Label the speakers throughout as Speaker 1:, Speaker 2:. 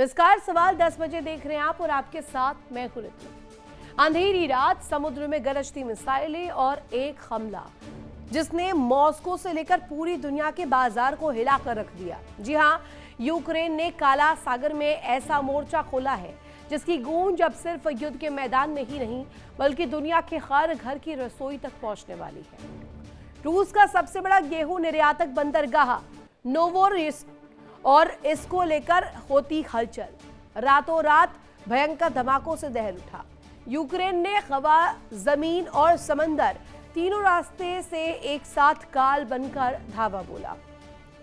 Speaker 1: विस्तार सवाल 10 बजे देख रहे हैं आप और आपके साथ मैं हूं रितु। अंधेरी रात समुद्र में गरजती मिसाइलें और एक हमला जिसने मॉस्को से लेकर पूरी दुनिया के बाजार को हिलाकर रख दिया। जी हां, यूक्रेन ने काला सागर में ऐसा मोर्चा खोला है जिसकी गूंज अब सिर्फ युद्ध के मैदान में ही नहीं बल्कि दुनिया के हर घर की रसोई तक पहुंचने वाली है। रूस का सबसे बड़ा गेहूं निर्यातक बंदरगाह नोवोरोसिस्क और इसको लेकर होती हलचल रातों रात भयंकर धमाकों से दहल उठा। यूक्रेन ने हवा, जमीन और समंदर तीनों रास्ते से एक साथ काल बनकर धावा बोला।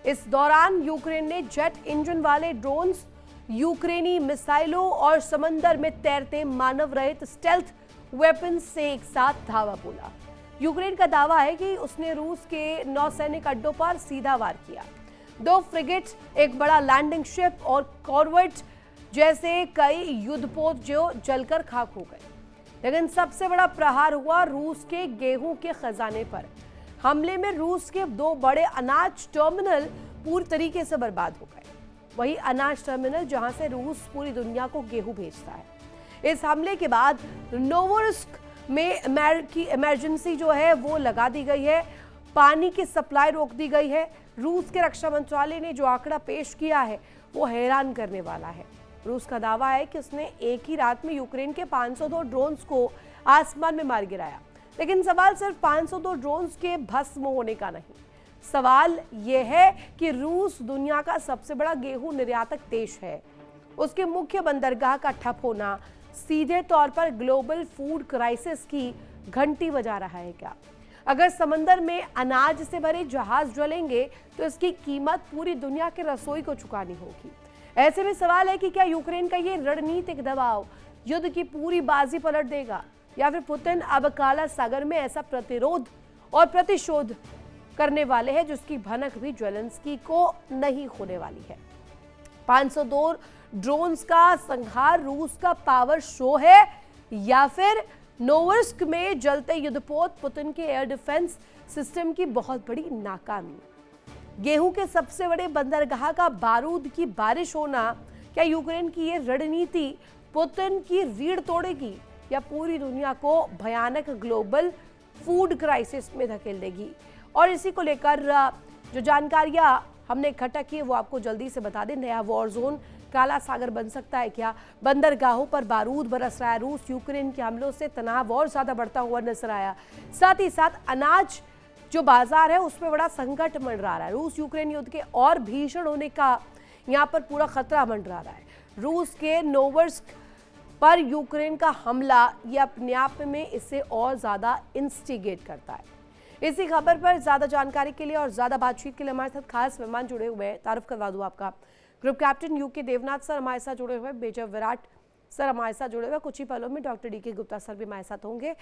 Speaker 1: इस दौरान यूक्रेन ने जेट इंजन वाले ड्रोन्स, यूक्रेनी मिसाइलों और समंदर में तैरते मानव रहित स्टेल्थ वेपन्स से एक साथ धावा बोला। यूक्रेन का दावा है कि उसने रूस के नौसैनिक अड्डों पर सीधा वार किया। 2 फ्रिगेट, एक बड़ा लैंडिंग शिप और कॉर्वेट जैसे कई युद्धपोत जो जलकर खाक हो गए। लेकिन सबसे बड़ा प्रहार हुआ रूस के गेहूं के खजाने पर। हमले में रूस के 2 बड़े अनाज टर्मिनल पूरी तरीके से बर्बाद हो गए। वही अनाज टर्मिनल जहां से रूस पूरी दुनिया को गेहूं भेजता है। इस हमले के बाद नोवोरोसिस्क में इमरजेंसी जो है वो लगा दी गई है, पानी की सप्लाई रोक दी गई है। रूस के रक्षा मंत्रालय ने जो आंकड़ा पेश किया है वो हैरान करने वाला है। रूस का दावा है कि उसने एक ही रात में यूक्रेन के 502 ड्रोन्स को आसमान में मार गिराया। लेकिन सवाल सिर्फ 502 ड्रोन्स के भस्म होने का नहीं, सवाल यह है कि रूस दुनिया का सबसे बड़ा गेहूं निर्यातक देश है। उसके मुख्य बंदरगाह का ठप होना सीधे तौर पर ग्लोबल फूड क्राइसिस की घंटी बजा रहा है क्या? अगर समंदर में अनाज से भरे जहाज ज्वलेंगे तो इसकी कीमत पूरी दुनिया के रसोई को चुकानी होगी। ऐसे में सवाल है कि क्या यूक्रेन का ये रणनीतिक दबाव युद्ध की पूरी बाजी पलट देगा या फिर पुतिन अब काला सागर में ऐसा प्रतिरोध और प्रतिशोध करने वाले हैं जिसकी भनक भी ज़ेलेंस्की को नहीं होने वाली है। 502 ड्रोन्स का संहार रूस का पावर शो है या फिर नोवोरोसिस्क में जलते युद्धपोत पुतिन के एयर डिफेंस सिस्टम की बहुत बड़ी नाकामी? गेहूं के सबसे बड़े बंदरगाह का बारूद की बारिश होना, क्या यूक्रेन की ये रणनीति पुतिन की रीढ़ तोड़ेगी या पूरी दुनिया को भयानक ग्लोबल फूड क्राइसिस में धकेल देगी? और इसी को लेकर जो जानकारियां हमने इकट्ठा की वो आपको जल्दी से बता दें। नया वॉर जोन काला सागर बन सकता है क्या? बंदरगाहों पर बारूद बरस रहा है। रूस यूक्रेन के हमलों से तनाव और ज्यादा बढ़ता हुआ नजर आया। साथ ही साथ अनाज जो बाजार है उसमें बड़ा संकट मंडरा रहा है। रूस यूक्रेन युद्ध के और भीषण होने का यहाँ पर पूरा खतरा मंडरा रहा है। रूस के नोवोरोसिस्क पर यूक्रेन का हमला ये अपने आप में इसे और ज्यादा इंस्टिगेट करता है। इसी खबर पर ज्यादा जानकारी के लिए और ज्यादा बातचीत के लिए हमारे साथ खास मेहमान जुड़े हुए हैं। तारुफ करवा दूं आपका, group captain U K Devnath sir हमारे साथ जुड़े हुए, मेजर विराट सर हमारे साथ जुड़े हुए, कुछ ही पलों में डॉक्टर डी के गुप्ता सर भी हमारे साथ होंगे।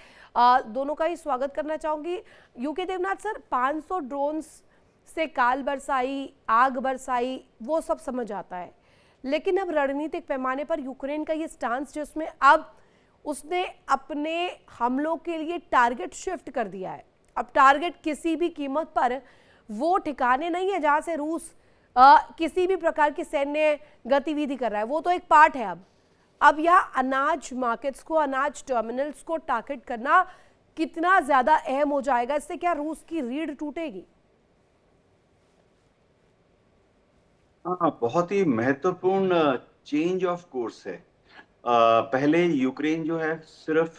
Speaker 1: दोनों का ही स्वागत करना चाहूंगी। यूके देवनाथ सर, 500 ड्रोन्स से काल बरसाई, आग बरसाई, वो सब समझ आता है, लेकिन अब रणनीतिक पैमाने पर यूक्रेन का ये स्टांस जिसमें अब उसने अपने हमलों के लिए टारगेट शिफ्ट कर दिया है। अब टारगेट किसी भी कीमत पर वो ठिकाने नहीं है जहां से रूस किसी भी प्रकार की सैन्य गतिविधि कर रहा है, वो तो एक पार्ट है। अब यह अनाज मार्केट्स को, अनाज टर्मिनल्स को टारगेट करना कितना ज्यादा अहम हो जाएगा? इससे क्या रूस की रीढ़ टूटेगी?
Speaker 2: हाँ, बहुत ही महत्वपूर्ण चेंज ऑफ कोर्स है। पहले यूक्रेन जो है सिर्फ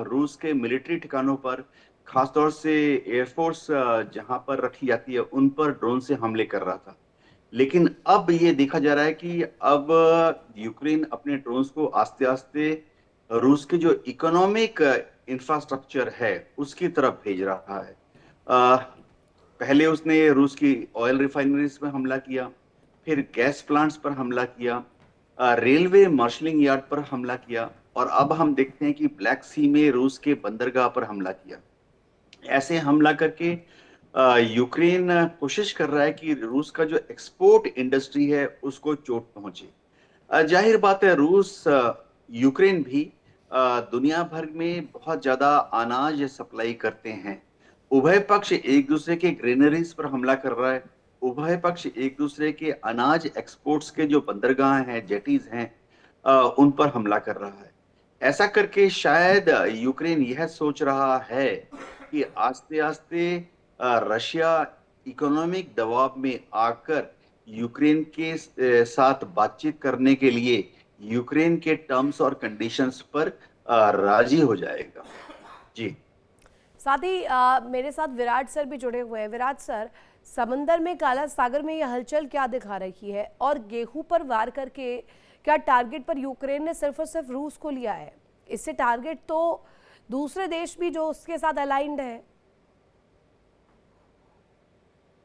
Speaker 2: रूस के मिलिट्री ठिकानों पर, खासतौर से एयरफोर्स जहां पर रखी जाती है उन पर ड्रोन से हमले कर रहा था। लेकिन अब ये देखा जा रहा है कि अब यूक्रेन अपने ड्रोन्स को आस्ते आस्ते रूस के जो इकोनॉमिक इंफ्रास्ट्रक्चर है उसकी तरफ भेज रहा है। पहले उसने रूस की ऑयल रिफाइनरीज पर हमला किया, फिर गैस प्लांट्स पर हमला किया, रेलवे मार्शलिंग यार्ड पर हमला किया, और अब हम देखते हैं कि ब्लैक सी में रूस के बंदरगाह पर हमला किया। ऐसे हमला करके यूक्रेन कोशिश कर रहा है कि रूस का जो एक्सपोर्ट इंडस्ट्री है उसको चोट पहुंचे। जाहिर बात है, रूस यूक्रेन भी दुनिया भर में बहुत ज्यादा अनाज सप्लाई करते हैं। उभय पक्ष एक दूसरे के ग्रेनरीज पर हमला कर रहा है। उभय पक्ष एक दूसरे के अनाज एक्सपोर्ट्स के जो बंदरगाह हैं, जेटीज हैं, उन पर हमला कर रहा है। ऐसा करके शायद यूक्रेन यह सोच रहा है कि आस्ते आस्ते रशिया इकोनॉमिक दबाव में आकर यूक्रेन के साथ बातचीत करने के लिए यूक्रेन के टर्म्स और कंडीशंस पर राजी हो जाएगा। जी।
Speaker 1: साथ ही मेरे साथ विराट सर भी जुड़े हुए हैं। विराट सर, समंदर में, काला सागर में ये हलचल क्या दिखा रही है, और गेहूं पर वार करके क्या टारगेट पर यूक्रेन ने सिर्फ और सिर्फ रूस को लिया है? इससे टारगेट तो दूसरे देश भी जो उसके साथ अलाइंड है।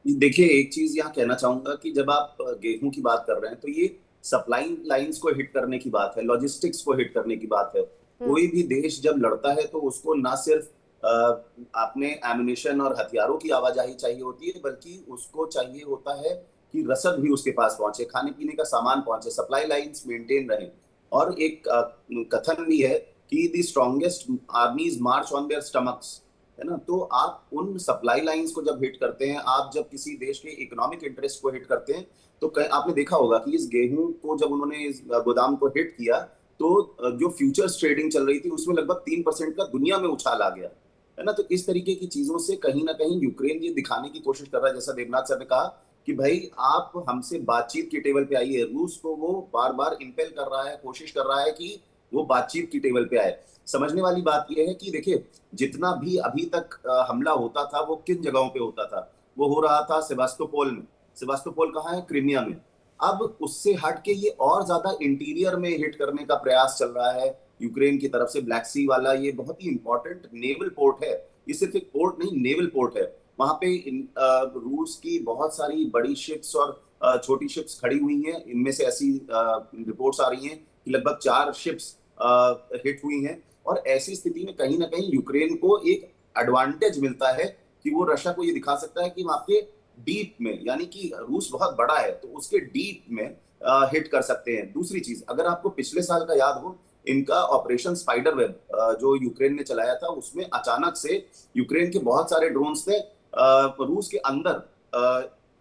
Speaker 3: देखिए, एक चीज यहाँ कहना चाहूंगा कि जब आप गेहूं की बात कर रहे हैं तो ये सप्लाई लाइंस को हिट करने की बात है, लॉजिस्टिक्स को हिट करने की बात है। कोई भी देश जब लड़ता है तो उसको ना सिर्फ अपने एम्युनिशन और हथियारों की आवाजाही चाहिए होती है, बल्कि उसको चाहिए होता है कि रसद भी उसके पास पहुंचे, खाने पीने का सामान पहुंचे, सप्लाई लाइंस मेंटेन रहे। और एक कथन भी है कि the strongest आर्मीज march on their stomachs, है ना। तो आप उन सप्लाई लाइंस को जब हिट करते हैं, आप जब किसी देश के इकोनॉमिक इंटरेस्ट को हिट करते हैं, तो आपने देखा होगा कि इस गेहूं को जब उन्होंने इस गोदाम को हिट किया तो जो फ्यूचर्स ट्रेडिंग चल रही थी उसमें लगभग 3% का दुनिया में उछाल आ गया, है ना। तो इस तरीके की चीजों से कहीं ना कहीं यूक्रेन ये दिखाने की कोशिश कर रहा है, जैसा देवनाथ सर ने कहा, कि भाई आप हमसे बातचीत की टेबल पे आइए। रूस को वो बार बार इंपेल कर रहा है, कोशिश कर रहा है कि वो बातचीत की टेबल पे आए। समझने वाली बात यह है कि देखिए, जितना भी अभी तक हमला होता था वो किन जगहों पे होता था? वो हो रहा था सेवास्तोपोल में। सेवास्तोपोल कहाँ है? क्रीमिया में। अब उससे हट के ये और ज्यादा इंटीरियर में हिट करने का प्रयास चल रहा है यूक्रेन की तरफ से। ब्लैक सी वाला ये बहुत ही इंपॉर्टेंट नेवल पोर्ट है, ये सिर्फ एक पोर्ट नहीं, नेवल पोर्ट है। वहां पे रूस की बहुत सारी बड़ी शिप्स और छोटी शिप्स खड़ी हुई हैं। इनमें से ऐसी रिपोर्ट्स आ रही हैं कि लगभग 4 शिप्स हिट हुई हैं। और ऐसी स्थिति में कहीं ना कहीं यूक्रेन को एक एडवांटेज मिलता है कि वो रशिया को ये दिखा सकता है कि हम आपके डीप में, यानी कि रूस बहुत बड़ा है तो उसके डीप में हिट कर सकते हैं। दूसरी चीज, अगर आपको पिछले साल का याद हो, इनका ऑपरेशन स्पाइडर वेब जो यूक्रेन ने चलाया था, उसमें अचानक से यूक्रेन के बहुत सारे ड्रोन्स ने रूस के अंदर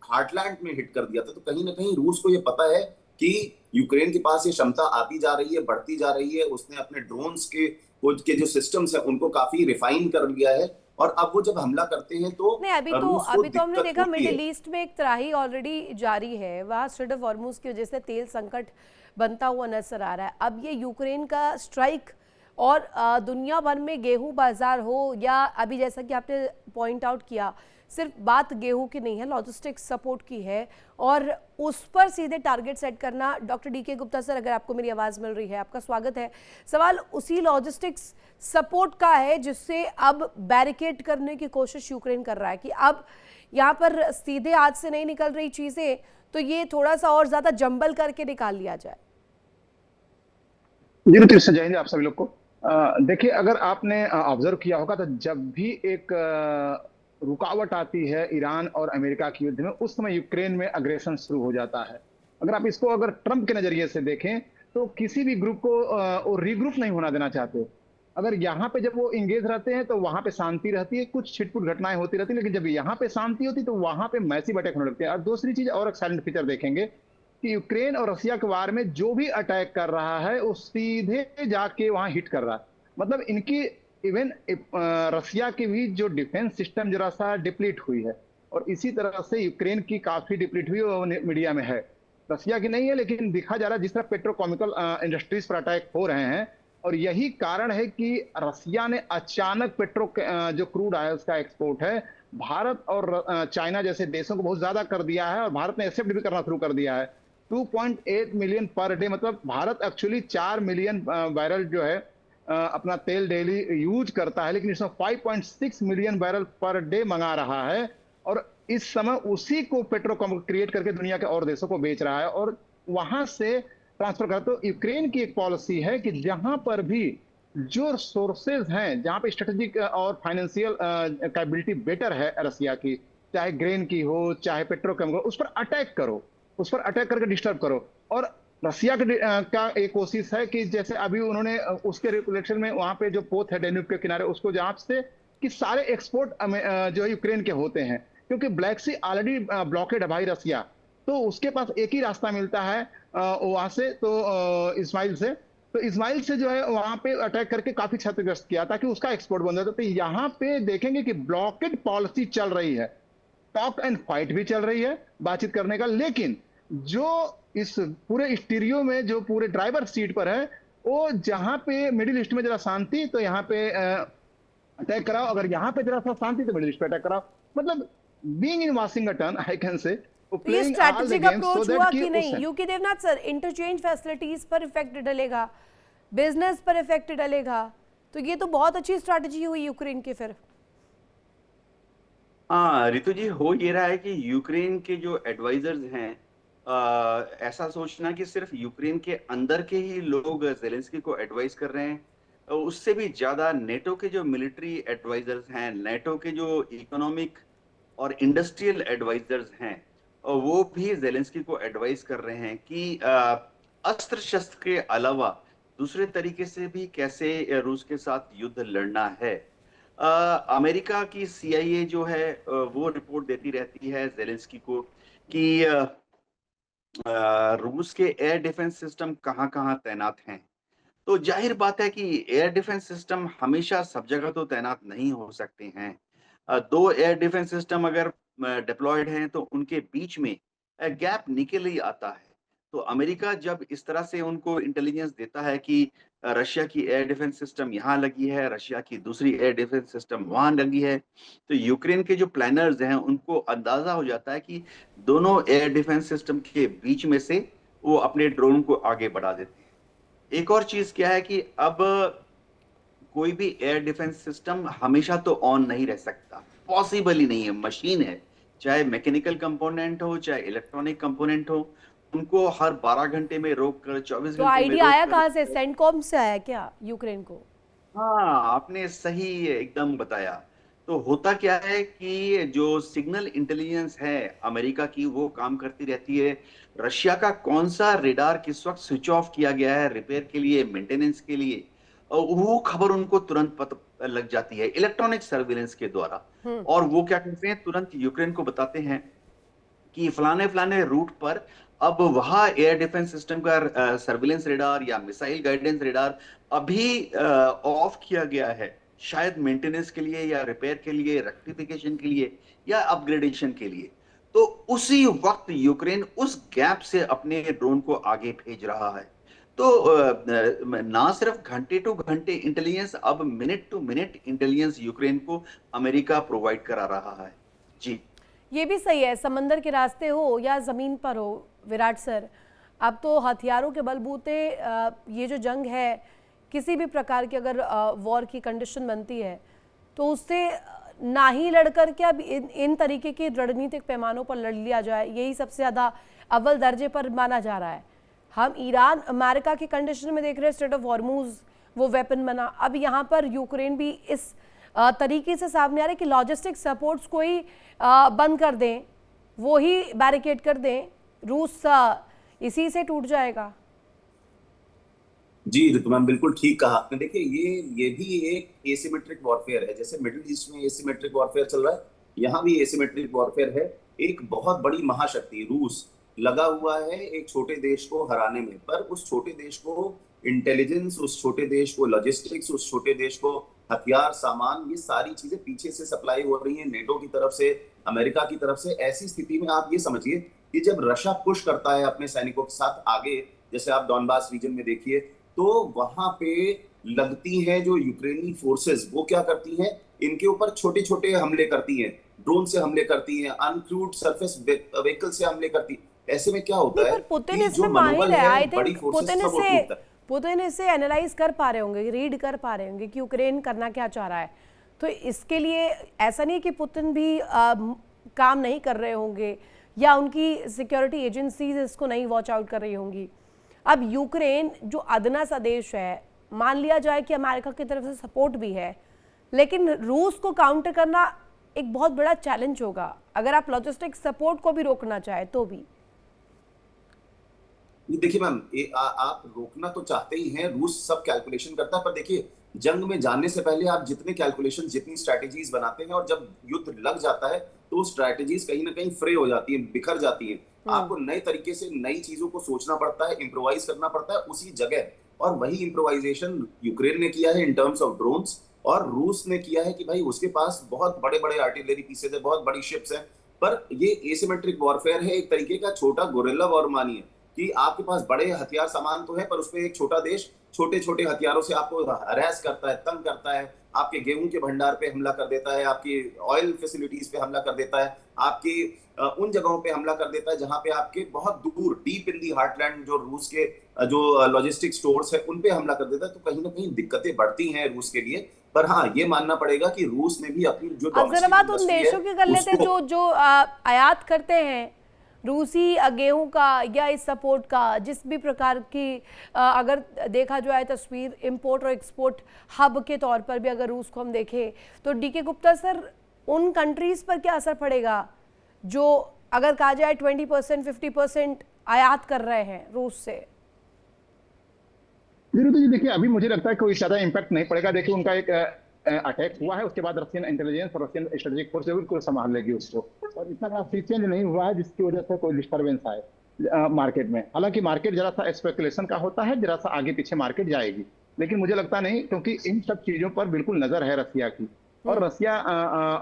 Speaker 3: हार्टलैंड में हिट कर दिया था। तो कहीं ना कहीं रूस को ये पता है कि यूक्रेन के पास ये क्षमता आती जा रही है, बढ़ती जा रही है। उसने अपने ड्रोन्स के जो सिस्टम्स हैं उनको काफी रिफाइन कर लिया है, और अब वो जब हमला करते हैं तो
Speaker 1: नहीं, अभी तो हमने देखा मिडिल ईस्ट में एक त्राही ऑलरेडी जारी है। वहाँ स्ट्रेट ऑफ हॉर्मुज की वजह से तेल संकट बनता हुआ नजर आ रहा है। अब ये यूक्रेन का स्ट्राइक और दुनिया भर में गेहूं बाजार हो, या अभी जैसा कि आपने पॉइंट आउट किया, सिर्फ बात गेहूं की नहीं है, लॉजिस्टिक्स सपोर्ट की है, और उस पर सीधे टारगेट सेट करना। डॉक्टर डीके गुप्ता सर, अगर आपको मेरी आवाज़ मिल रही है, आपका स्वागत है। सवाल उसी लॉजिस्टिक्स सपोर्ट का है जिससे अब बैरिकेड करने की कोशिश यूक्रेन कर रहा है कि अब यहाँ पर सीधे हाथ से नहीं निकल रही चीज़ें, तो ये थोड़ा सा और ज़्यादा जंबल करके निकाल लिया जाए।
Speaker 4: जी रुचि से जय हिंद आप सभी लोग को। देखिए, अगर आपने ऑब्जर्व किया होगा तो जब भी एक रुकावट आती है ईरान और अमेरिका के युद्ध में, उस समय यूक्रेन में अग्रेशन शुरू हो जाता है। अगर आप इसको अगर ट्रंप के नजरिए से देखें तो किसी भी ग्रुप को रीग्रुप नहीं होना देना चाहते। अगर यहाँ पे जब वो इंगेज रहते हैं तो वहां पे शांति रहती है, कुछ छिटपुट घटनाएं होती रहती है, लेकिन जब यहाँ पे शांति होती है तो वहां पे मैसिव अटैक होने लगते हैं। और दूसरी चीज, और एक साइलेंट फीचर देखेंगे कि यूक्रेन और रशिया के वार में जो भी अटैक कर रहा है वो सीधे जाके वहां हिट कर रहा है। मतलब इनकी इवन रशिया की भी जो डिफेंस सिस्टम जरा सा डिप्लीट हुई है, और इसी तरह से यूक्रेन की काफी डिप्लीट हुई, वो मीडिया में है। रशिया की नहीं है, लेकिन दिखा जा रहा है जिस तरह पेट्रोकेमिकल इंडस्ट्रीज पर अटैक हो रहे हैं। और यही कारण है कि रशिया ने अचानक जो क्रूड है उसका एक्सपोर्ट है, भारत और चाइना जैसे देशों को बहुत ज्यादा कर दिया है, और भारत ने एक्सेप्ट भी करना शुरू कर दिया है। 2.8 मिलियन पर डे, मतलब भारत एक्चुअली 4 मिलियन बैरल जो है अपना तेल डेली यूज करता है, लेकिन इसमें 5.6 मिलियन बैरल पर डे मंगा रहा है, और इस समय उसी को पेट्रोकेमिकल क्रिएट करके दुनिया के और देशों को बेच रहा है और वहां से ट्रांसफर कर। तो यूक्रेन की एक पॉलिसी है कि जहां पर भी जो सोर्सेज हैं, जहां पे स्ट्रेटेजिक और फाइनेंशियल कैपेबिलिटी बेटर है रशिया की, चाहे ग्रेन की हो चाहे पेट्रोकेमिकल, उस पर अटैक करो, उस पर अटैक करके डिस्टर्ब करो। और रशिया का एक कोशिश है कि जैसे अभी उन्होंने उसके रिलेशन में वहां पे जो पोत है डेन्यूब के किनारे, उसको जांच से कि सारे एक्सपोर्ट जो है यूक्रेन के होते हैं, क्योंकि ब्लैक सी ऑलरेडी ब्लॉकेड है भाई रसिया, तो उसके पास एक ही रास्ता मिलता है वहां से, तो इस्माइल से। तो इस्माइल से जो है वहां पे अटैक करके काफी क्षतिग्रस्त किया ताकि उसका एक्सपोर्ट बंद हो जाए। तो यहाँ पे देखेंगे कि ब्लॉकेड पॉलिसी चल रही है, टॉक एंड फाइट भी चल रही है बातचीत करने का, लेकिन जो इस पूरे स्टीरियो में जो पूरे ड्राइवर सीट पर है, वो जहां पे मिडिल ईस्ट में जरा शांति तो यहाँ पे अटैक कराओ, अगर यहाँ पे जरा सा शांति तो मिडिल ईस्ट पे अटैक कराओ। मतलब being in Washington I can say
Speaker 1: तो ये स्ट्रैटेजिक अप्रोच हुआ कि नहीं U K Devnath sir? Interchange facilities पर इफेक्ट डलेगा, बिजनेस पर इफेक्ट डलेगा, तो ये तो बहुत अच्छी स्ट्रैटेजी हुई यूक्रेन की फिर।
Speaker 2: हाँ रितु जी, हो ये रहा है कि यूक्रेन के जो एडवाइजर्स हैं, ऐसा सोचना कि सिर्फ यूक्रेन के अंदर के ही लोग जेलेंस्की को एडवाइस कर रहे हैं, उससे भी ज्यादा नेटो के जो मिलिट्री एडवाइजर्स हैं, नेटो के जो इकोनॉमिक और इंडस्ट्रियल एडवाइजर्स हैं, वो भी जेलेंस्की को एडवाइस कर रहे हैं कि अस्त्र शस्त्र के अलावा दूसरे तरीके से भी कैसे रूस के साथ युद्ध लड़ना है। अमेरिका की CIA जो है वो रिपोर्ट देती रहती है जेलेंस्की को कि रूस के एयर डिफेंस सिस्टम कहाँ कहाँ तैनात हैं। तो जाहिर बात है कि एयर डिफेंस सिस्टम हमेशा सब जगह तो तैनात नहीं हो सकते हैं। दो एयर डिफेंस सिस्टम अगर डिप्लॉयड हैं तो उनके बीच में गैप निकल ही आता है। तो अमेरिका जब इस तरह से उनको इंटेलिजेंस देता है कि रशिया की एयर डिफेंस सिस्टम यहाँ लगी है, रशिया की दूसरी एयर डिफेंस सिस्टम वहां लगी है, तो यूक्रेन के जो प्लानर्स हैं उनको अंदाजा हो जाता है कि दोनों एयर डिफेंस सिस्टम के बीच में से वो अपने ड्रोन को आगे बढ़ा देते हैं। एक और चीज क्या है कि अब कोई भी एयर डिफेंस सिस्टम हमेशा तो ऑन नहीं रह सकता, पॉसिबल ही नहीं है। मशीन है, चाहे मैकेनिकल कंपोनेंट हो चाहे इलेक्ट्रॉनिक कंपोनेंट हो, उनको हर 12 घंटे में रोक कर 24
Speaker 1: तो
Speaker 2: घंटे में
Speaker 1: आइडिया
Speaker 2: रोक
Speaker 1: आया
Speaker 2: कर।
Speaker 1: कहाँ से? सेंटकॉम से आया क्या यूक्रेन को?
Speaker 2: हाँ, आपने सही एकदम बताया। तो होता क्या है कि जो सिग्नल इंटेलिजेंस है अमेरिका की, वो काम करती रहती है। रशिया का कौन सा रेडार किस वक्त स्विच ऑफ किया गया है रिपेयर के लिए, मेंटेनेंस के लिए, और वो खबर उनको तुरंत पता लग जाती है इलेक्ट्रॉनिक सर्विलेंस के द्वारा। और वो क्या करते हैं, तुरंत यूक्रेन को बताते हैं कि फलाने फलाने रूट पर अब वहां एयर डिफेंस सिस्टम का सर्विलेंस रेडार या मिसाइल गाइडेंस रेडार अभी ऑफ किया गया है, शायद मेंटेनेंस के लिए या रिपेयर के लिए, रेक्टिफिकेशन के लिए या अपग्रेडेशन के लिए। तो उसी वक्त यूक्रेन उस गैप से अपने ड्रोन को आगे भेज रहा है। तो ना सिर्फ घंटे टू घंटे इंटेलिजेंस, अब minute to minute intelligence Ukraine को अमेरिका प्रोवाइड करा रहा है। जी,
Speaker 1: ये भी सही है, समंदर के रास्ते हो या ज़मीन पर हो विराट सर, अब तो हथियारों के बलबूते ये जो जंग है, किसी भी प्रकार की अगर वॉर की कंडीशन बनती है तो उससे ना ही लड़कर के अब इन तरीके के रणनीतिक पैमानों पर लड़ लिया जाए, यही सबसे ज़्यादा अव्वल दर्जे पर माना जा रहा है। हम ईरान अमेरिका की कंडीशन में देख रहे हैं, स्ट्रेट ऑफ हॉर्मुज वो वेपन बना, अब यहाँ पर यूक्रेन भी इस तरीके से सामने आ रहे कि लॉजिस्टिक सपोर्ट्स को ही बंद कर दें, वो ही बैरिकेड कर दें, रूस इसी से टूट जाएगा।
Speaker 3: जी ऋतु मैम, बिल्कुल ठीक कहा आपने। देखिए ये भी एक एसिमेट्रिक वॉरफेयर है। जैसे मिडिल ईस्ट में एसिमेट्रिक वॉरफेयर चल रहा है, यहाँ भी एसिमेट्रिक वॉरफेयर है। एक बहुत बड़ी महाशक्ति रूस लगा हुआ है एक छोटे देश को हराने में, पर उस छोटे देश को इंटेलिजेंस, उस छोटे देश को लॉजिस्टिक्स, उस छोटे देश को हथियार, सामान, ये सारी चीजें पीछे से सप्लाई हो रही है नेटो की तरफ से, अमेरिका की तरफ से। ऐसी स्थिति में आप ये समझिए कि जब रशिया पुश करता है अपने सैनिकों के साथ आगे, जैसे आप डॉनबास रीजन में देखिए, तो वहां पे लगती है जो यूक्रेनी फोर्सेस, वो क्या करती हैं, इनके ऊपर छोटे छोटे हमले करती हैं, ड्रोन से हमले करती हैं, अनक्रूड सरफेस व्हीकल से हमले करती हैं। ऐसे में क्या होता है
Speaker 1: पुतिन
Speaker 3: कि
Speaker 1: इसमें
Speaker 3: जो
Speaker 1: माहिर
Speaker 3: मनोबल
Speaker 1: है, आई
Speaker 3: है बड़ी
Speaker 1: थिंक
Speaker 3: फोर्सेस सब वो टूटता है।
Speaker 1: पुतिन इसे एनालाइज कर पा रहे होंगे, रीड कर पा रहे होंगे कि यूक्रेन करना क्या चाह रहा है। तो इसके लिए ऐसा नहीं कि पुतिन भी काम नहीं कर रहे होंगे या उनकी सिक्योरिटी एजेंसीज इसको नहीं वॉच आउट कर रही होंगी। अब यूक्रेन जो अदना सा देश है, मान लिया जाए कि अमेरिका की तरफ से सपोर्ट भी है, लेकिन रूस को काउंटर करना एक बहुत बड़ा चैलेंज होगा, अगर आप लॉजिस्टिक सपोर्ट को भी रोकना चाहे तो भी।
Speaker 3: देखिए मैम, आप रोकना तो चाहते ही हैं, रूस सब कैलकुलेशन करता है, पर देखिए जंग में जाने से पहले आप जितने कैलकुलेशन, जितनी स्ट्रैटेजीज बनाते हैं और जब युद्ध लग जाता है तो स्ट्रैटेजीज कहीं ना कहीं फ्रे हो जाती है, बिखर जाती है। आपको नए तरीके से नई चीजों को सोचना पड़ता है, इम्प्रोवाइज करना पड़ता है उसी जगह। और वही इम्प्रोवाइजेशन यूक्रेन ने किया है इन टर्म्स ऑफ ड्रोन्स, और रूस ने किया है कि भाई उसके पास बहुत बड़े बड़े आर्टिलरी पीसेज है, बहुत बड़ी शिप्स हैं। पर ये एसिमेट्रिक वॉरफेयर है, एक तरीके का छोटा गोरिल्ला वॉर मानिए, कि आपके पास बड़े हथियार सामान तो है, पर उसपे एक छोटा देश छोटे छोटे हथियारों से आपको हरास करता है, तंग करता है, आपके गेहूं के भंडार पे हमला कर देता है, आपकी ऑयल फैसिलिटीज पे हमला कर देता है, आपकी उन जगहों पे हमला कर देता है जहां पे आपके बहुत दूर डीप इन दी हार्टलैंड जो रूस के जो लॉजिस्टिक स्टोर्स है उन पे हमला कर देता है। तो कहीं ना कहीं दिक्कतें बढ़ती हैं रूस के लिए। पर हाँ, ये मानना पड़ेगा कि रूस ने भी अपनी जो
Speaker 1: अब जरा बात उन देशों की कर लेते हैं
Speaker 3: उसको
Speaker 1: जो आयात करते हैं रूसी गेहूं का या इस सपोर्ट का, जिस भी प्रकार की अगर देखा जाए तस्वीर इंपोर्ट और एक्सपोर्ट हब के तौर पर भी अगर रूस को हम देखें, तो डीके गुप्ता सर, उन कंट्रीज पर क्या असर पड़ेगा जो अगर कहा जाए 20% 50% आयात कर रहे हैं रूस से?
Speaker 4: जी देखिए, अभी मुझे लगता है कोई ज्यादा इम्पैक्ट नहीं पड़ेगा। देखिए, उनका एक अटैक हुआ है, उसके बाद रशियन इंटेलिजेंस और रशियन स्ट्रेटेजिक फोर्स बिल्कुल संभाल लेगी उसको, और इतना बड़ा सी चेंज नहीं हुआ है जिसकी वजह से कोई डिस्टर्बेंस आए मार्केट में। हालांकि मार्केट जरा सा स्पेकुलेशन का होता है, जरा सा आगे पीछे मार्केट जाएगी, लेकिन मुझे लगता नहीं, क्योंकि इन सब चीजों पर बिल्कुल नजर है रशिया की। और रशिया,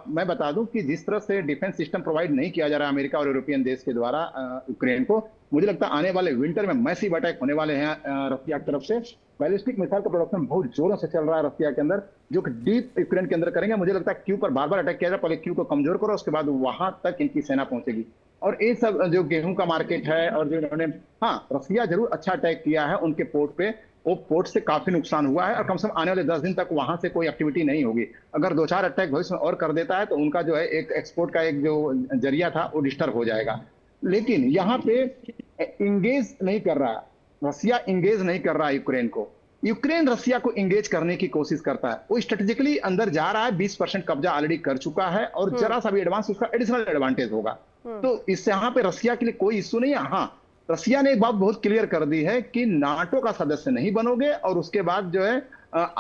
Speaker 4: मैं बता दूं कि जिस तरह से डिफेंस सिस्टम प्रोवाइड नहीं किया जा रहा है अमेरिका और यूरोपियन देश के द्वारा यूक्रेन को, मुझे लगता है आने वाले विंटर में मैसिव अटैक होने वाले हैं रशिया की तरफ से। बैलिस्टिक मिसाइल का प्रोडक्शन बहुत जोरों से चल रहा है रशिया के अंदर, जो कि डीप यूक्रेन के अंदर करेंगे। मुझे लगता है क्यू पर बार बार अटैक किया जाए, पहले क्यू को कमजोर करो, उसके बाद वहां तक इनकी सेना पहुंचेगी। और ये सब जो गेहूं का मार्केट है, और जो इन्होंने, हाँ, रशिया जरूर अच्छा अटैक किया है उनके पोर्ट पे, वो पोर्ट से काफी नुकसान हुआ है, और कम से कम आने वाले 10 दिन तक वहां से कोई एक्टिविटी नहीं होगी। अगर 2-4 अटैक भविष्य में और कर देता है तो उनका जो है एक एक्सपोर्ट का एक जो जरिया था वो डिस्टर्ब हो जाएगा। लेकिन यहाँ पे इंगेज नहीं कर रहा, रसिया इंगेज नहीं कर रहा है यूक्रेन को। यूक्रेन रसिया को इंगेज करने की कोशिश करता है, वो स्ट्रेटेजिकली अंदर जा रहा है, 20% कब्जा ऑलरेडी कर चुका है, और जरा सा भी एडवांस उसका एडिशनल एडवांटेज होगा। तो इससे यहाँ पे रसिया के लिए कोई इश्यू नहीं है। हाँ, रसिया ने एक बात बहुत क्लियर कर दी है कि नाटो का सदस्य नहीं बनोगे, और उसके बाद जो है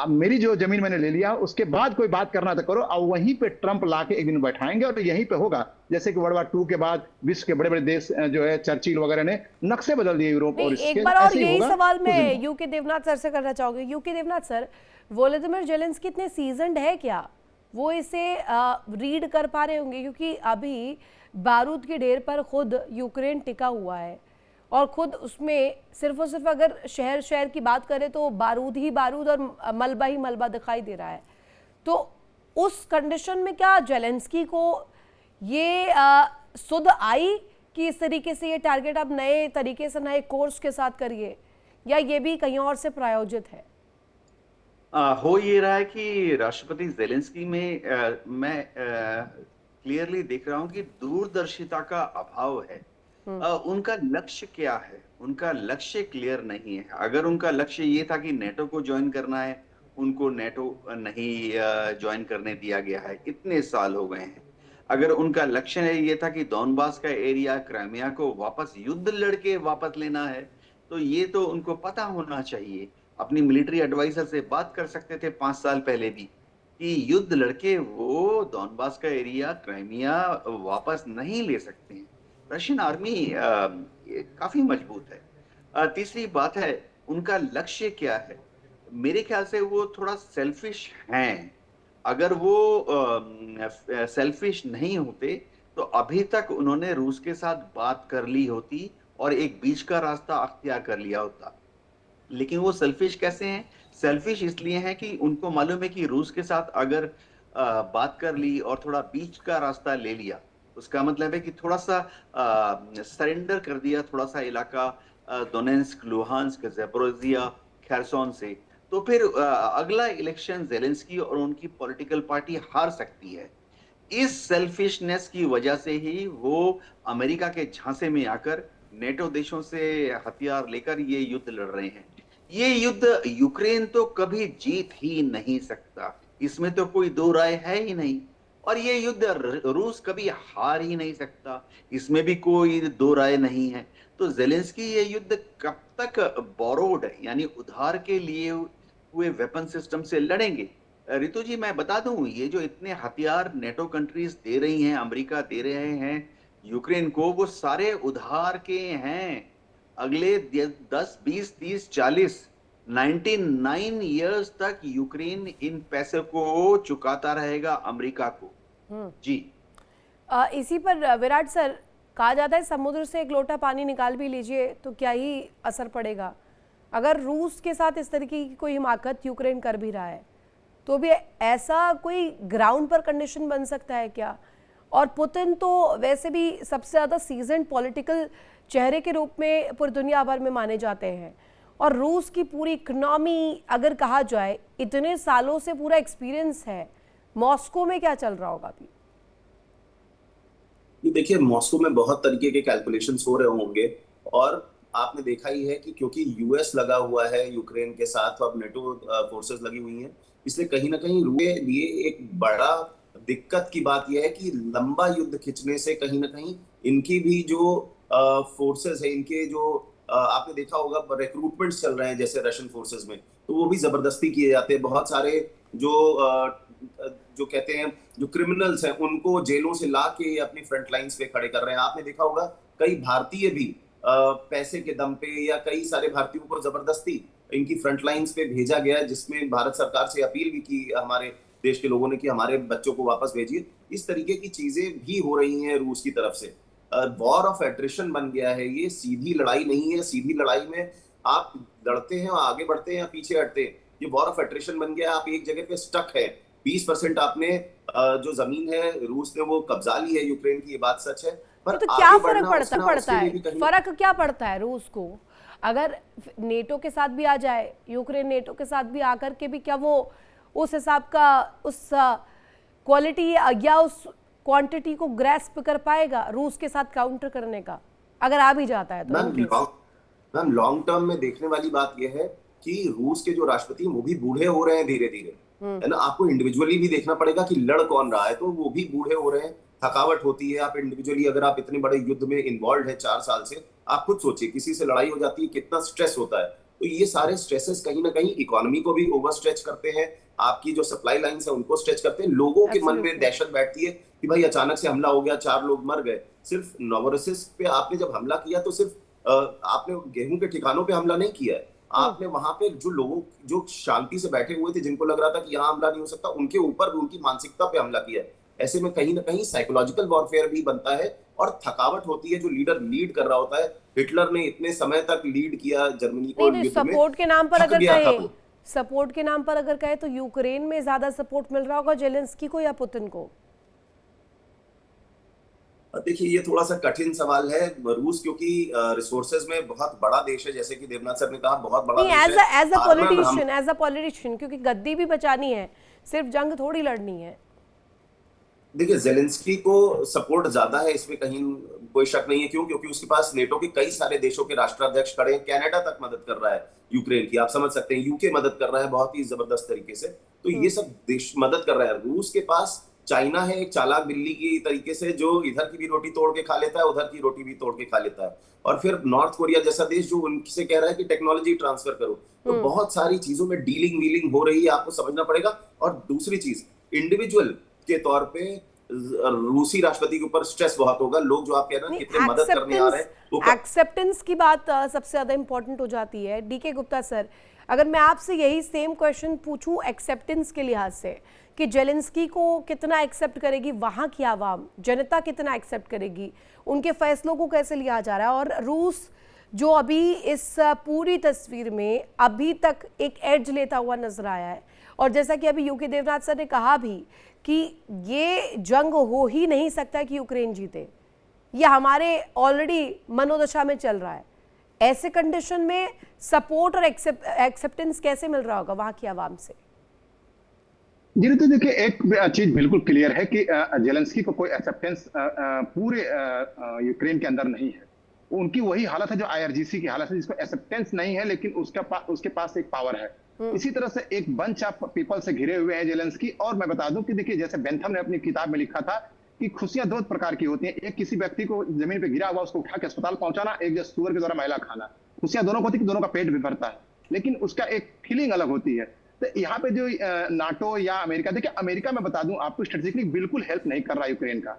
Speaker 4: मेरी जो जमीन मैंने ले लिया, उसके बाद कोई बात करना तो करो, और वहीं पे ट्रंप लाके एक दिन बैठाएंगे, और यहीं पे होगा। जैसे कि वर्ल्ड वार 2 के बाद विश्व के बड़े बड़े देश जो है चर्चिल वगैरह ने नक्शे बदल दिए यूरोप और इसके।
Speaker 1: एक बार और यही सवाल मैं यूके देवनाथ सर से करना चाहूंगी। U K Devnath sir, Volodymyr Zelensky कितने सीजन्ड है, क्या वो इसे रीड कर पा रहे होंगे? क्योंकि अभी बारूद के ढेर पर खुद यूक्रेन टिका हुआ है, और खुद उसमें सिर्फ और सिर्फ अगर शहर शहर की बात करें तो बारूद ही बारूद और मलबा ही मलबा दिखाई दे रहा है। तो उस कंडीशन में क्या जेलेंस्की को ये सुध आई कि इस तरीके से ये टारगेट आप नए तरीके से नए कोर्स के साथ करिए, या ये भी कहीं और से प्रायोजित है?
Speaker 2: हो ये रहा है कि राष्ट्रपति जेलेंस्की में मैं क्लियरली देख रहा हूं कि दूरदर्शिता का अभाव है। उनका लक्ष्य क्या है? उनका लक्ष्य क्लियर नहीं है। अगर उनका लक्ष्य ये था कि नेटो को ज्वाइन करना है, उनको नेटो नहीं ज्वाइन करने दिया गया है, इतने साल हो गए हैं। अगर उनका लक्ष्य ये था कि डॉनबास का एरिया, क्राइमिया को वापस युद्ध लड़के वापस लेना है, तो ये तो उनको पता होना चाहिए। अपनी मिलिट्री एडवाइजर से बात कर सकते थे 5 साल पहले भी, कि युद्ध लड़के वो डॉनबास का एरिया, क्राइमिया वापस नहीं ले सकते हैं। रशियन आर्मी काफी मजबूत है। तीसरी बात है, उनका लक्ष्य क्या है? मेरे ख्याल से वो थोड़ा सेल्फिश हैं। अगर वो सेल्फिश नहीं होते तो अभी तक उन्होंने रूस के साथ बात कर ली होती और एक बीच का रास्ता अख्तियार कर लिया होता। लेकिन वो सेल्फिश कैसे हैं? सेल्फिश इसलिए हैं कि उनको मालूम है कि रूस के साथ अगर बात कर ली और थोड़ा बीच का रास्ता ले लिया, उसका मतलब है कि थोड़ा सा सरेंडर कर दिया, थोड़ा सा इलाका दोनेत्स्क, लुहांस्क, ज़ैपोरिज़िया, खेरसोन से, तो फिर अगला इलेक्शन जेलेंस्की और उनकी पॉलिटिकल पार्टी हार सकती है। इस सेल्फिशनेस की वजह से ही वो अमेरिका के झांसे में आकर नेटो देशों से हथियार लेकर ये युद्ध लड़ रहे हैं। ये युद्ध यूक्रेन तो कभी जीत ही नहीं सकता, इसमें तो कोई दो राय है ही नहीं। और ये युद्ध रूस कभी हार ही नहीं सकता, इसमें भी कोई दो राय नहीं है। तो जेलेंस्की ये युद्ध कब तक बोरोड यानी उधार के लिए हुए वेपन सिस्टम से लड़ेंगे? रितु जी, मैं बता दूं, ये जो इतने हथियार नेटो कंट्रीज दे रही हैं, अमेरिका दे रहे हैं यूक्रेन को, वो सारे उधार के हैं। अगले 10 20 30 40 99 ईयर्स तक यूक्रेन इन पैसे को चुकाता रहेगा अमेरिका को।
Speaker 1: हम्म।
Speaker 2: जी।
Speaker 1: इसी पर विराट सर, कहा जाता है समुद्र से एक लोटा पानी निकाल भी लीजिए तो क्या ही असर पड़ेगा। अगर रूस के साथ इस तरीके की कोई हिमाकत यूक्रेन कर भी रहा है तो भी ऐसा कोई ग्राउंड पर कंडीशन बन सकता है क्या? और पुतिन तो वैसे भी सबसे ज़्यादा सीजन्ड पॉलिटिकल चेहरे के रूप में पूरी दुनिया भर में माने जाते हैं, और रूस की पूरी इकोनॉमी अगर कहा जाए इतने सालों से पूरा एक्सपीरियंस है, मॉस्को में क्या चल रहा होगा अभी?
Speaker 3: ये देखिए, मॉस्को में बहुत तरीके के कैलकुलेशंस हो रहे होंगे, और आपने देखा ही है कि क्योंकि यूएस लगा हुआ है यूक्रेन के साथ, अब नेटो फोर्सेस लगी हुई हैं, इसलिए कहीं ना कहीं रूस के लिए एक बड़ा दिक्कत की बात यह है कि लंबा युद्ध खिंचने से कहीं ना कहीं इनकी भी जो फोर्सेस है, इनके जो आपने देखा होगा रिक्रूटमेंट्स चल रहे हैं जैसे रशियन फोर्सेस में, तो वो भी जबरदस्ती किए जाते हैं। बहुत सारे जो जो कहते हैं जो क्रिमिनल्स हैं उनको जेलों से ला के अपनी फ्रंट लाइंस पे खड़े कर रहे हैं। आपने देखा होगा कई भारतीय भी पैसे के दम पे, या कई सारे भारतीयों को जबरदस्ती इनकी फ्रंट लाइंस पे भेजा गया, जिसमें भारत सरकार से अपील भी की हमारे देश के लोगों ने कि हमारे बच्चों को वापस भेजिए। इस तरीके की चीजें भी हो रही हैं रूस की तरफ से। वॉर ऑफ एट्रिशन बन गया है, ये सीधी लड़ाई नहीं है। सीधी लड़ाई में आप लड़ते हैं और आगे बढ़ते हैं या पीछे हटते हैं। ये वॉर ऑफ एट्रिशन बन गया है, आप एक जगह पे स्टक है। 20% आपने जो जमीन है रूस ने वो कब्जा ली है यूक्रेन की, ये बात सच है। पर
Speaker 1: तो क्या
Speaker 3: आगे
Speaker 1: फर्क
Speaker 3: बढ़ना
Speaker 1: पड़ता है?
Speaker 3: कहीं
Speaker 1: फर्क क्या पड़ता है रूस को? अगर नेटो के साथ भी आ जाए यूक्रेन, नेटो के साथ भी आकर के भी क्या वो उस हिसाब का उस क्वालिटी या उस क्वांटिटी को ग्रैस्प कर पाएगा रूस के साथ काउंटर करने का, अगर आ भी जाता है तो?
Speaker 3: मैम लॉन्ग टर्म में देखने वाली बात यह है कि रूस के जो राष्ट्रपति हैं वो भी बूढ़े हो रहे हैं धीरे धीरे, है ना। आपको इंडिविजुअली भी देखना पड़ेगा कि लड़ कौन रहा है, तो वो भी बूढ़े हो रहे हैं, थकावट होती है। आप इंडिविजुअली अगर आप इतने बड़े युद्ध में इन्वॉल्व है 4 साल से, आप खुद सोचिए किसी से लड़ाई हो जाती है कितना स्ट्रेस होता है। तो ये सारे स्ट्रेसेस कहीं ना कहीं इकोनॉमी को भी ओवर स्ट्रेच करते हैं, आपकी जो सप्लाई लाइंस है उनको स्ट्रेच करते हैं। लोगों के मन में दहशत बैठती है कि भाई अचानक से हमला हो गया, 4 लोग मर गए। सिर्फ नोवोरोसिस्क पे आपने जब हमला किया तो सिर्फ आपने गेहूं के ठिकानों पे हमला नहीं किया है, आपने वहां पे जो लोगों जो शांति से बैठे हुए थे, जिनको लग रहा था कि यहाँ हमला नहीं हो सकता, उनके ऊपर भी उनकी मानसिकता पे हमला किया है। ऐसे में कहीं ना कहीं साइकोलॉजिकल वॉरफेयर भी बनता है और थकावट होती है। जो लीडर लीड कर रहा होता है, हिटलर ने इतने समय तक लीड किया जर्मनी को युद्ध में,
Speaker 1: सपोर्ट के नाम पर
Speaker 3: थक
Speaker 1: अगर
Speaker 3: गया था
Speaker 1: कहे,
Speaker 3: वो।
Speaker 1: सपोर्ट के नाम पर अगर कहे तो यूक्रेन में ज्यादा सपोर्ट मिल रहा होगा जेलेंस्की को या पुतिन को?
Speaker 3: देखिए, ये थोड़ा सा कठिन सवाल है। रूस क्योंकि रिसोर्सेज में बहुत बड़ा देश है, जैसे कि देवनाथ सर ने कहा, बहुत बड़ा
Speaker 1: नहीं,
Speaker 3: देश है।
Speaker 1: एज अ पॉलिटिशियन, क्योंकि गद्दी भी बचानी है, सिर्फ जंग थोड़ी लड़नी है।
Speaker 3: देखिए, जेलेंस्की को सपोर्ट ज्यादा है, इसमें कहीं कोई शक नहीं है। क्यों? क्योंकि उसके पास नेटो के कई सारे देशों के राष्ट्राध्यक्ष खड़े हैं, कनाडा तक मदद कर रहा है यूक्रेन की, आप समझ सकते हैं। यूके मदद कर रहा है बहुत ही जबरदस्त तरीके से। तो ये सब देश मदद कर रहा है। रूस के पास चाइना है एक चालाक बिल्ली की तरीके से, जो इधर की भी रोटी तोड़ के खा लेता है, उधर की रोटी भी तोड़ के खा लेता है। और फिर नॉर्थ कोरिया जैसा देश जो उनसे कह रहा है कि टेक्नोलॉजी ट्रांसफर करो। तो बहुत सारी चीजों में डीलिंग वीलिंग हो रही है, आपको समझना पड़ेगा। और दूसरी चीज, इंडिविजुअल के तौर पे रूसी राष्ट्रपति के ऊपर स्ट्रेस बहुत होगा। लोग जो आप कह रहे हैं कितने मदद करने आ रहे हैं, तो
Speaker 1: एक्सेप्टेंस की बात सबसे ज्यादा इंपॉर्टेंट हो जाती है। डीके गुप्ता सर, अगर मैं आपसे यही सेम क्वेश्चन पूछूं एक्सेप्टेंस के लिहाज से कि जेलेंस्की को कितना एक्सेप्ट करेगी वहां की आवाम, जनता कितना एक्सेप्ट करेगी, उनके फैसलों को कैसे लिया जा रहा है, और रूस जो अभी इस पूरी तस्वीर में अभी तक एक एड्ज लेता हुआ नजर आया है, और जैसा कि अभी यूके देवनाथ सर ने कहा भी कि ये जंग हो ही नहीं सकता कि यूक्रेन जीते, ये हमारे ऑलरेडी मनोदशा में चल रहा है। ऐसे कंडीशन में सपोर्ट और एक्सेप्टेंस कैसे मिल रहा होगा वहां की आवाम से?
Speaker 4: जी तो देखिए, एक चीज बिल्कुल क्लियर है कि जेलेंस्की को कोई एक्सेप्टेंस पूरे यूक्रेन के अंदर नहीं है। उनकी वही हालत है जो आईआरजीसी की हालत है, जिसको एक्सेप्टेंस नहीं है लेकिन उसके पास एक पावर है। इसी तरह से एक बंच ऑफ पीपल से घिरे हुए हैं जेलेंस्की। और मैं बता दूं कि देखिए, जैसे बेंथम ने अपनी किताब में लिखा था कि खुशियां 2 प्रकार की होती हैं। एक किसी व्यक्ति को जमीन पे गिरा हुआ उसको उठा के अस्पताल पहुंचाना, एक जो सुअर के द्वारा मैला खाना। खुशियां दोनों को होती है कि दोनों का पेट भी भरता है, लेकिन उसका एक फीलिंग अलग होती है। तो यहाँ पे जो नाटो या अमेरिका, देखिए अमेरिका मैं बता दूं आपको स्ट्रेटेजिकली बिल्कुल हेल्प नहीं कर रहा यूक्रेन का।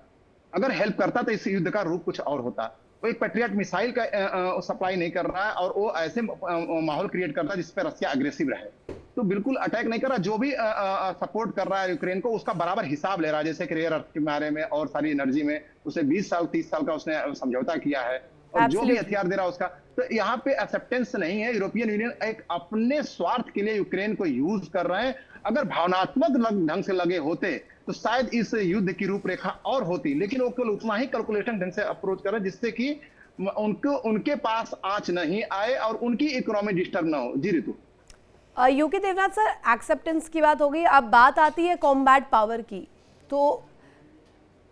Speaker 4: अगर हेल्प करता तो इस युद्ध का रूप कुछ और होता। वो एक पैट्रियट मिसाइल का सप्लाई नहीं कर रहा है और वो ऐसे माहौल क्रिएट करता है जिसपे रशिया अग्रेसिव रहे। तो बिल्कुल अटैक नहीं कर रहा, जो भी सपोर्ट कर रहा है यूक्रेन को उसका बराबर हिसाब ले रहा है, जैसे कि रेयर अर्थ के बारे में और सारी एनर्जी में उसे 20 साल 30 साल का उसने समझौता किया है, और जो भी हथियार दे रहा है उसका। तो यहाँ पे एक्सेप्टेंस नहीं है। यूरोपियन यूनियन एक अपने स्वार्थ के लिए यूक्रेन को यूज कर रहे हैं। अगर भावनात्मक ढंग से लगे होते तो शायद इस युद्ध की रूपरेखा और होती, लेकिन वो केवल उतना ही कैलकुलेशन ढंग से अप्रोच कर रहे हैं जिससे कि उनके पास आंच नहीं आए और उनकी इकोनॉमी डिस्टर्ब ना हो। जी ऋतु।
Speaker 1: यूके देवनाथ सर, एक्सेप्टेंस की बात हो गई, अब बात आती है कॉम्बैट पावर की। तो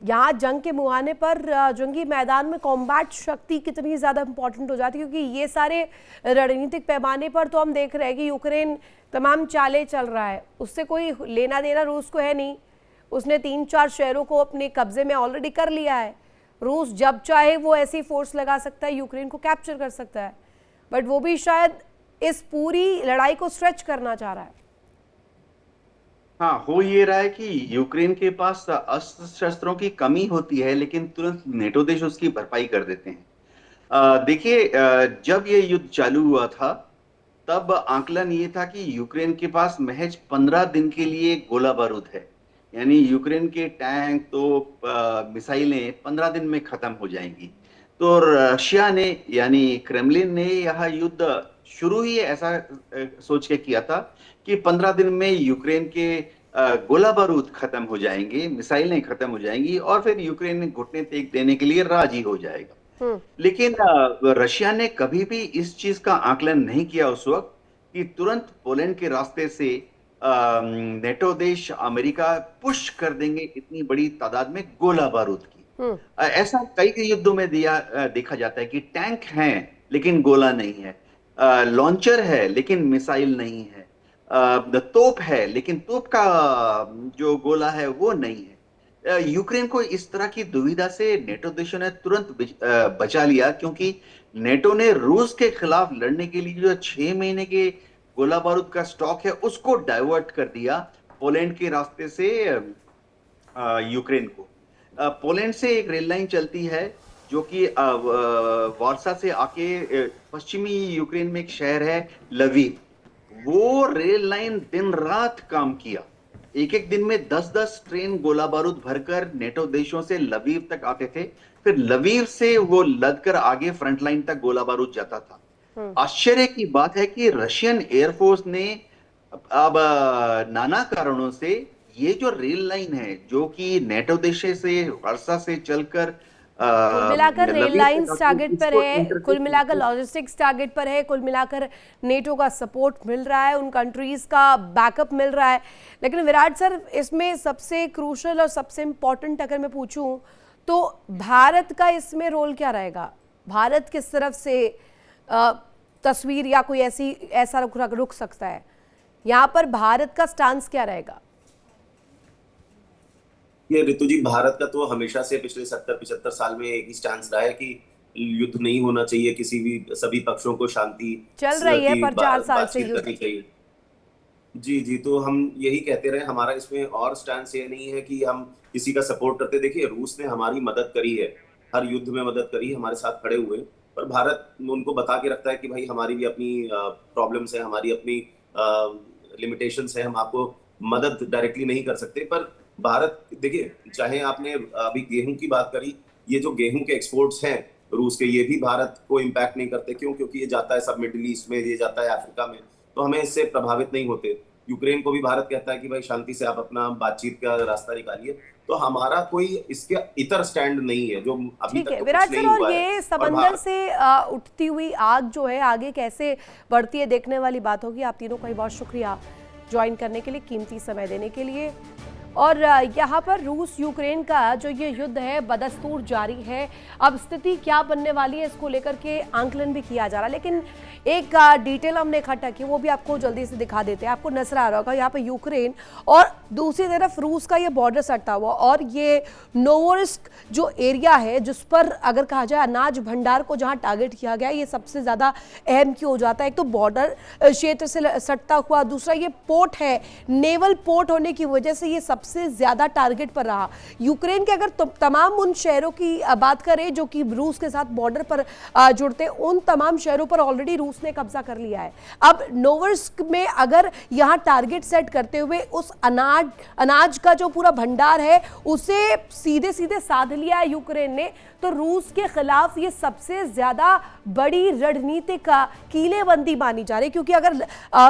Speaker 1: यहाँ जंग के मुहाने पर जंगी मैदान में कॉम्बैट शक्ति कितनी ज़्यादा इंपॉर्टेंट हो जाती है, क्योंकि ये सारे रणनीतिक पैमाने पर तो हम देख रहे हैं कि यूक्रेन तमाम चालें चल रहा है, उससे कोई लेना देना रूस को है नहीं। उसने 3-4 शहरों को अपने कब्जे में ऑलरेडी कर लिया है। रूस जब चाहे वो ऐसी फोर्स लगा सकता है, यूक्रेन को कैप्चर कर सकता है, बट वो भी शायद इस पूरी लड़ाई को स्ट्रेच करना चाह रहा है।
Speaker 2: हाँ, हो ये रहा है कि यूक्रेन के पास अस्त्र शस्त्रों की कमी होती है, लेकिन तुरंत नेटो देश उसकी भरपाई कर देते हैं। देखिए, जब ये युद्ध चालू हुआ था तब आकलन ये था कि यूक्रेन के पास महज 15 दिन के लिए गोला बारूद है, यानी यूक्रेन के टैंक तो मिसाइलें 15 दिन में खत्म हो जाएंगी। तो रशिया ने यानी क्रेमलिन ने यह युद्ध शुरू ही ऐसा सोच के किया था कि 15 दिन में यूक्रेन के गोला बारूद खत्म हो जाएंगे, मिसाइलें खत्म हो जाएंगी और फिर यूक्रेन घुटने टेक देने के लिए राजी हो जाएगा। लेकिन रशिया ने कभी भी इस चीज का आकलन नहीं किया उस वक्त कि तुरंत पोलैंड के रास्ते से नेटो देश अमेरिका पुश कर देंगे इतनी बड़ी तादाद में गोला बारूद की। ऐसा कई युद्धों में देखा जाता है कि टैंक हैं लेकिन गोला नहीं है, लॉन्चर है लेकिन मिसाइल नहीं है, तोप है लेकिन तोप का जो गोला है वो नहीं है। यूक्रेन को इस तरह की दुविधा से नेटो देशों ने तुरंत बचा लिया, क्योंकि नेटो ने रूस के खिलाफ लड़ने के लिए जो 6 महीने के गोला बारूद का स्टॉक है उसको डाइवर्ट कर दिया पोलैंड के रास्ते से यूक्रेन को। पोलैंड से एक रेल लाइन चलती है जो कि वार्सा से आके पश्चिमी यूक्रेन में एक शहर है लवीव। वो रेल लाइन दिन रात काम किया, एक दिन में 10-10 ट्रेन गोला बारूद भरकर नेटो देशों से लवीव तक आते थे, फिर लवीव से वो लदकर आगे फ्रंट लाइन तक गोला बारूद जाता था। आश्चर्य की बात है कि रशियन एयरफोर्स ने अब नाना कारणों से ये जो रेल लाइन है जो कि नेटो देश से वार्सा से चलकर
Speaker 1: कुल मिलाकर रेल लाइन टारगेट पर है, कुल मिलाकर लॉजिस्टिक्स टारगेट पर है, कुल मिलाकर नेटो का सपोर्ट मिल रहा है, उन कंट्रीज का बैकअप मिल रहा है। लेकिन विराट सर, इसमें सबसे क्रूशल और सबसे इम्पोर्टेंट अगर मैं पूछूं तो भारत का इसमें रोल क्या रहेगा? भारत किस तरफ से तस्वीर या कोई ऐसा रुक सकता है? यहाँ पर भारत का स्टांस क्या रहेगा?
Speaker 3: ये ऋतु जी, भारत का तो हमेशा से पिछले 70-75 साल में एक ही स्टैंड रहा है कि युद्ध नहीं होना चाहिए, किसी भी सभी पक्षों को शांति
Speaker 1: चल रही है पर 4 साल से युद्ध
Speaker 3: करनी चाहिए। जी, तो हम यही कहते रहे। हमारा इसमें और स्टैंड ये नहीं है कि हम किसी का सपोर्ट करते। देखिए, रूस ने हमारी मदद करी है, हर युद्ध में मदद करी, हमारे साथ खड़े हुए, पर भारत उनको बता के रखता है कि भाई हमारी भी अपनी प्रॉब्लम्स है, हमारी अपनी लिमिटेशंस है, हम आपको मदद डायरेक्टली नहीं कर सकते। पर भारत, देखिए, चाहे आपने अभी गेहूं की बात करी, ये जो गेहूं के एक्सपोर्ट्स हैं रूस के, ये भी भारत को इम्पैक्ट नहीं करते। क्यों? क्योंकि ये जाता है सब मिडिल ईस्ट में, ये जाता है अफ्रीका में, तो हमें इससे प्रभावित नहीं होते। यूक्रेन को भी भारत कहता है कि भाई शांति से आप अपना बातचीत का रास्ता निकालिए। तो हमारा कोई इसके इतर स्टैंड नहीं है जो अभी तक
Speaker 1: विराट सर, और ये समंदर से उठती हुई आग जो है आगे कैसे बढ़ती है देखने वाली बात होगी। आप तीनों का ही बहुत शुक्रिया ज्वाइन करने के लिए, कीमती समय देने के लिए। और यहाँ पर रूस यूक्रेन का जो ये युद्ध है बदस्तूर जारी है। अब स्थिति क्या बनने वाली है इसको लेकर के आंकलन भी किया जा रहा है, लेकिन एक डिटेल हमने इकट्ठा की वो भी आपको जल्दी से दिखा देते हैं। आपको नजर आ रहा होगा यहाँ पे यूक्रेन और दूसरी तरफ रूस का ये बॉर्डर सटता हुआ, और ये नोवोरोसिस्क जो एरिया है जिस पर अगर कहा जाए अनाज भंडार को जहाँ टारगेट किया गया, ये सबसे ज्यादा अहम क्यों हो जाता है। एक तो बॉर्डर क्षेत्र से सटता हुआ, दूसरा ये पोर्ट है, नेवल पोर्ट होने की वजह से ये सबसे ज्यादा टारगेट पर रहा। यूक्रेन के अगर तमाम उन शहरों की बात करें जो कि रूस के साथ बॉर्डर पर जुड़ते, उन तमाम शहरों पर ऑलरेडी रूस ने कब्जा कर लिया है। अब नोवोरोसिस्क में अगर यहां टारगेट सेट करते हुए उस अनाज का जो पूरा भंडार है उसे सीधे सीधे साध लिया है यूक्रेन ने, तो रूस के खिलाफ ये सबसे ज्यादा बड़ी रणनीतिक कीलेबंदी मानी जा रही है। क्योंकि अगर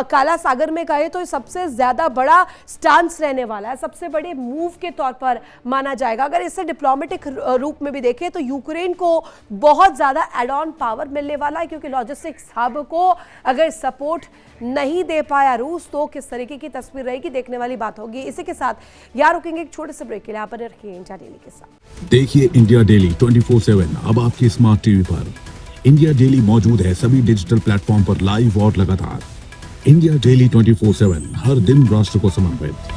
Speaker 1: काला सागर में कहे तो ये सबसे ज्यादा बड़ा स्टांस रहने वाला है, सबसे बड़े मूव के तौर पर माना जाएगा। अगर इसे डिप्लोमेटिक रूप में भी देखें तो यूक्रेन को बहुत ज्यादा एड ऑन पावर मिलने वाला है, क्योंकि लॉजिस्टिक्स हब को अगर सपोर्ट नहीं दे पाया रूस तो किस तरीके की तस्वीर रहेगी, देखने वाली बात होगी। इसी के साथ यार रुकेंगे एक छोटे से ब्रेक के लिए, यहाँ पर रखिए इंडिया डेली के साथ।
Speaker 5: देखिए इंडिया डेली 24/7 अब आपकी स्मार्ट टीवी पर। इंडिया डेली मौजूद है सभी डिजिटल प्लेटफॉर्म पर लाइव और लगातार। इंडिया डेली 24/7 हर दिन राष्ट्र को समर्पित।